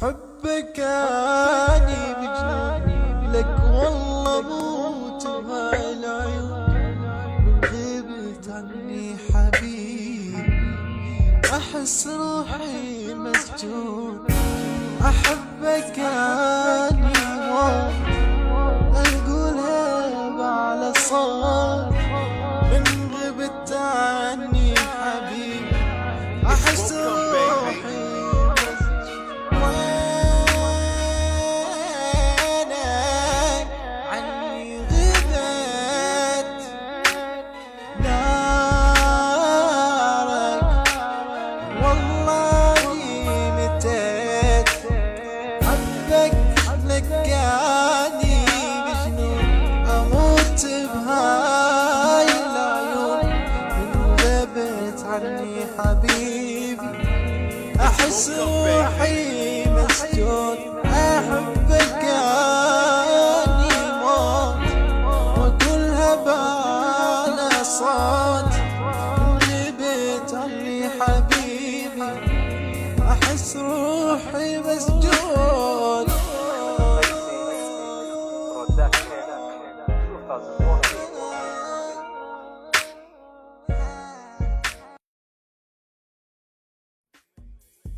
حبك اني مجنون لك والله موت بهالعيون، من غبت عني حبيبي احس روحي مسجون. احبك اني موت اقولها بعلى صوت، من غبت عني حبيبي احس روحي لكاني مجنون اموت بهاي العيون، من غبت عني حبيبي احس روحي مسجون. احبك اني موت وكلها بعلى صوت، من غبت عني حبيبي احس روحي مسجون.